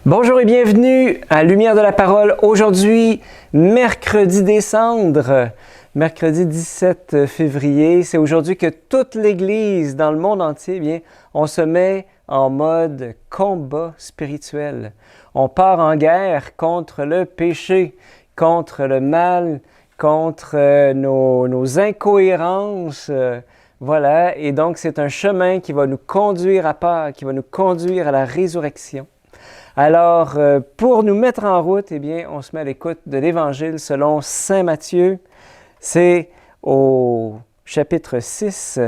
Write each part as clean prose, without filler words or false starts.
Bonjour et bienvenue à Lumière de la Parole. Aujourd'hui, mercredi décembre, mercredi 17 février. C'est aujourd'hui que toute l'Église dans le monde entier, eh bien, on se met en mode combat spirituel. On part en guerre contre le péché, contre le mal, contre nos incohérences. Voilà, et donc c'est un chemin qui va nous conduire à Pâques, qui va nous conduire à la résurrection. Alors, pour nous mettre en route, eh bien, on se met à l'écoute de l'Évangile selon saint Matthieu. C'est au chapitre 6,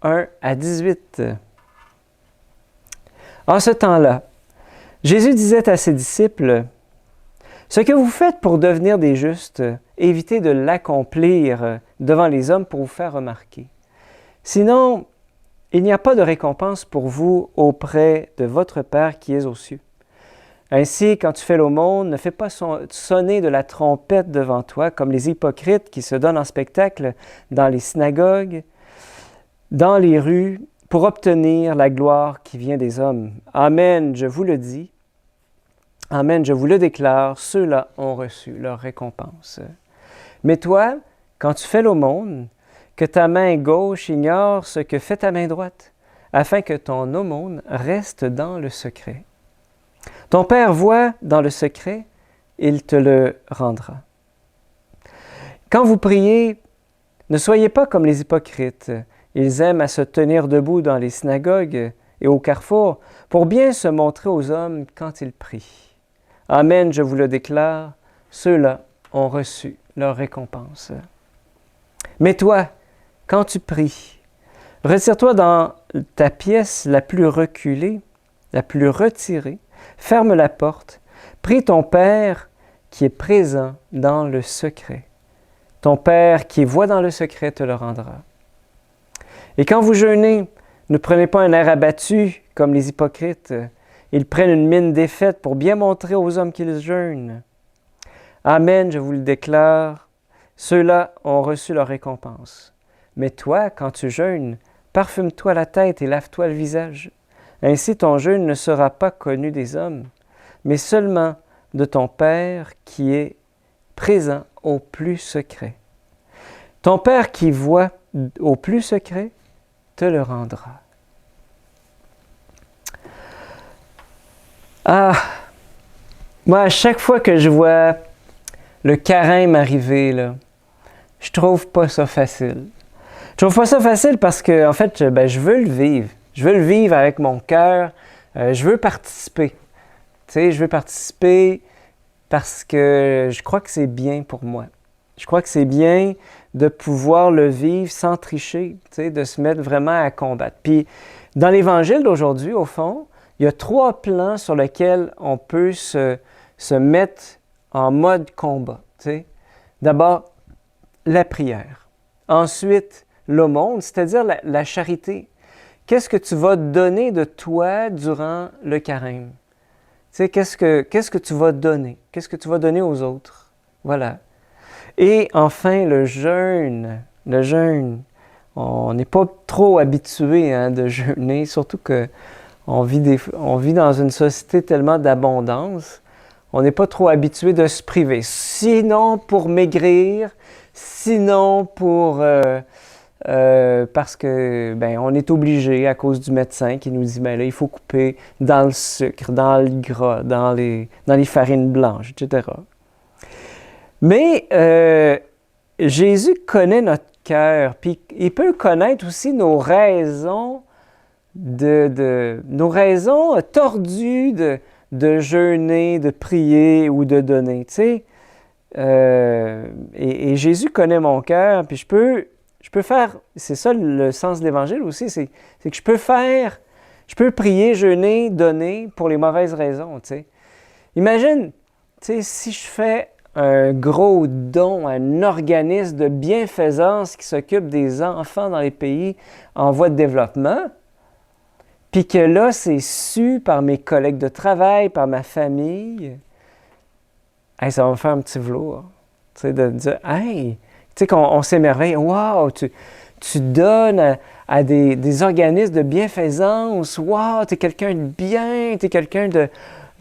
1 à 18. En ce temps-là, Jésus disait à ses disciples, « Ce que vous faites pour devenir des justes, évitez de l'accomplir devant les hommes pour vous faire remarquer. Sinon, il n'y a pas de récompense pour vous auprès de votre Père qui est aux cieux. Ainsi, quand tu fais l'aumône, ne fais pas sonner de la trompette devant toi, comme les hypocrites qui se donnent en spectacle dans les synagogues, dans les rues, pour obtenir la gloire qui vient des hommes. Amen, je vous le dis. Amen, je vous le déclare, ceux-là ont reçu leur récompense. Mais toi, quand tu fais l'aumône, que ta main gauche ignore ce que fait ta main droite, afin que ton aumône reste dans le secret. Ton Père voit dans le secret, il te le rendra. Quand vous priez, ne soyez pas comme les hypocrites. Ils aiment à se tenir debout dans les synagogues et au carrefour pour bien se montrer aux hommes quand ils prient. Amen, je vous le déclare, ceux-là ont reçu leur récompense. Mais toi, quand tu pries, retire-toi dans ta pièce la plus reculée, la plus retirée, ferme la porte, prie ton Père qui est présent dans le secret. Ton Père qui voit dans le secret te le rendra. Et quand vous jeûnez, ne prenez pas un air abattu comme les hypocrites. Ils prennent une mine défaite pour bien montrer aux hommes qu'ils jeûnent. Amen, je vous le déclare, ceux-là ont reçu leur récompense. Mais toi, quand tu jeûnes, parfume-toi la tête et lave-toi le visage. Ainsi ton jeûne ne sera pas connu des hommes, mais seulement de ton Père qui est présent au plus secret. Ton Père qui voit au plus secret te le rendra. » Ah! Moi, à chaque fois que je vois le carême arriver, là, je trouve pas ça facile. Je trouve pas ça facile parce que, en fait, je veux le vivre. Je veux le vivre avec mon cœur. Je veux participer. Tu sais, je veux participer parce que je crois que c'est bien pour moi. Je crois que c'est bien de pouvoir le vivre sans tricher, tu sais, de se mettre vraiment à combattre. Puis, dans l'Évangile d'aujourd'hui, au fond, il y a 3 plans sur lesquels on peut se mettre en mode combat. Tu sais. D'abord, la prière. Ensuite, l'aumône, c'est-à-dire la charité. Qu'est-ce que tu vas donner de toi durant le carême? Tu sais, qu'est-ce que tu vas donner? Qu'est-ce que tu vas donner aux autres? Voilà. Et enfin, le jeûne. Le jeûne. On n'est pas trop habitué de jeûner, surtout qu'on vit dans une société tellement d'abondance. On n'est pas trop habitué de se priver. Sinon pour maigrir, sinon pour... parce que on est obligé à cause du médecin qui nous dit là, il faut couper dans le sucre, dans le gras, dans les farines blanches, etc. Mais Jésus connaît notre cœur, puis il peut connaître aussi nos raisons nos raisons tordues de jeûner, de prier ou de donner. Tu sais, et Jésus connaît mon cœur, puis je peux faire, c'est ça le sens de l'Évangile aussi, c'est que je peux prier, jeûner, donner pour les mauvaises raisons, tu sais. Imagine, tu sais, si je fais un gros don à un organisme de bienfaisance qui s'occupe des enfants dans les pays en voie de développement, puis que là, c'est su par mes collègues de travail, par ma famille, hey, ça va me faire un petit velours, tu sais, de dire, hey, tu sais, qu'on s'émerveille, wow, tu donnes à des organismes de bienfaisance, wow, tu es quelqu'un de bien, tu es quelqu'un de,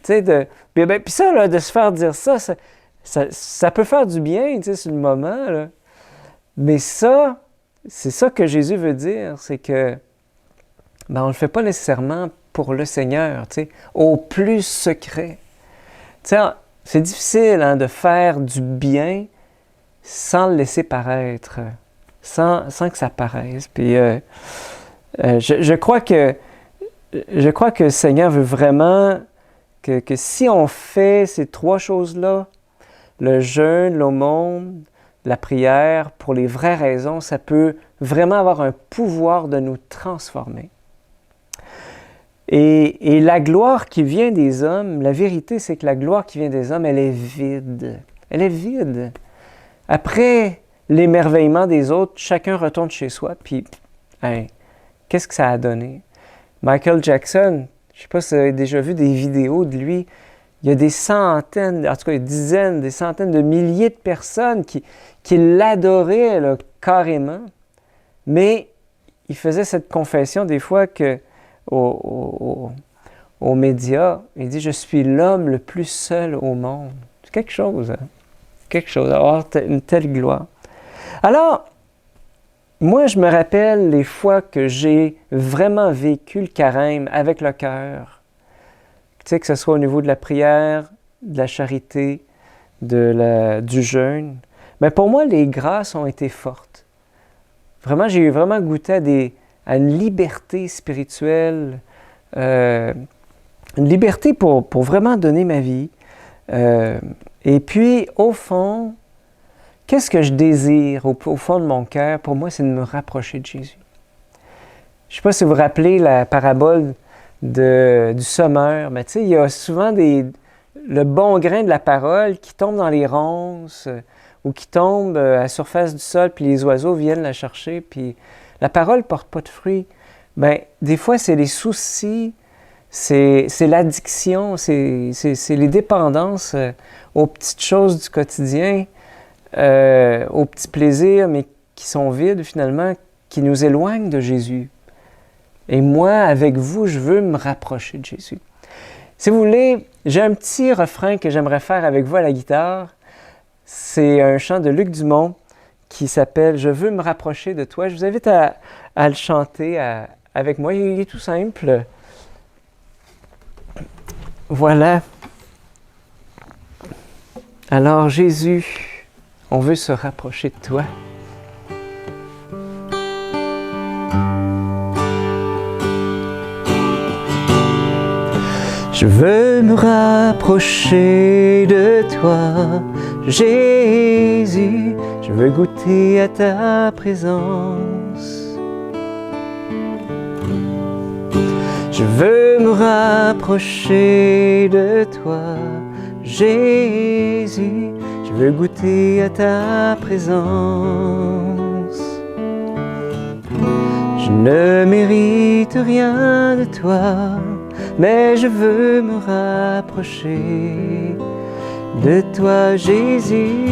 Tu sais, puis ça, là, de se faire dire ça, ça peut faire du bien, tu sais, sur le moment, là. Mais ça, c'est ça que Jésus veut dire, c'est que on ne le fait pas nécessairement pour le Seigneur, tu sais, au plus secret. Tu sais, c'est difficile hein, de faire du bien sans le laisser paraître, sans que ça paraisse. Puis je crois que le Seigneur veut vraiment que si on fait ces trois choses-là, le jeûne, l'aumône, la prière, pour les vraies raisons, ça peut vraiment avoir un pouvoir de nous transformer. Et la gloire qui vient des hommes, la vérité, c'est que la gloire qui vient des hommes, elle est vide. Elle est vide. Après l'émerveillement des autres, chacun retourne chez soi, puis hein, qu'est-ce que ça a donné? Michael Jackson, je ne sais pas si vous avez déjà vu des vidéos de lui, il y a des centaines, en tout cas des dizaines, des centaines de milliers de personnes qui l'adoraient là, carrément, mais il faisait cette confession des fois que aux médias, il dit « Je suis l'homme le plus seul au monde ». C'est quelque chose, hein? Quelque chose, avoir une telle gloire. Alors, moi, je me rappelle les fois que j'ai vraiment vécu le carême avec le cœur. Tu sais, que ce soit au niveau de la prière, de la charité, du jeûne. Mais pour moi, les grâces ont été fortes. Vraiment, j'ai vraiment goûté à une liberté spirituelle, une liberté pour vraiment donner ma vie. Et puis, au fond, qu'est-ce que je désire au fond de mon cœur? Pour moi, c'est de me rapprocher de Jésus. Je ne sais pas si vous vous rappelez la parabole du semeur, mais tu sais, il y a souvent le bon grain de la parole qui tombe dans les ronces ou qui tombe à la surface du sol, puis les oiseaux viennent la chercher, puis la parole ne porte pas de fruits. Bien, des fois, c'est les soucis, c'est l'addiction, c'est les dépendances aux petites choses du quotidien, aux petits plaisirs, mais qui sont vides finalement, qui nous éloignent de Jésus. Et moi, avec vous, je veux me rapprocher de Jésus. Si vous voulez, j'ai un petit refrain que j'aimerais faire avec vous à la guitare. C'est un chant de Luc Dumont qui s'appelle « Je veux me rapprocher de toi ». Je vous invite à le chanter avec moi. Il est tout simple. Voilà. Alors Jésus, on veut se rapprocher de toi. Je veux me rapprocher de toi, Jésus, je veux goûter à ta présence. Je veux me rapprocher de toi, Jésus, je veux goûter à ta présence. Je ne mérite rien de toi, mais je veux me rapprocher de toi, Jésus.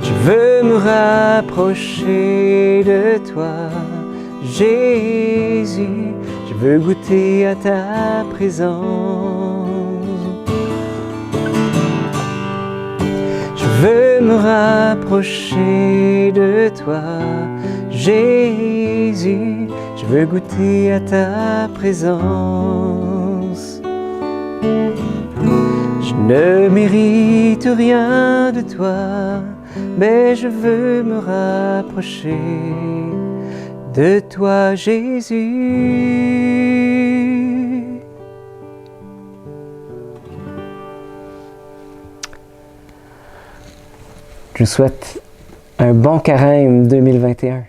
Je veux me rapprocher de toi, Jésus. Je veux goûter à ta présence. Je veux me rapprocher de toi, Jésus, je veux goûter à ta présence. Je ne mérite rien de toi, mais je veux me rapprocher de toi, Jésus. Je vous souhaite un bon carême 2021.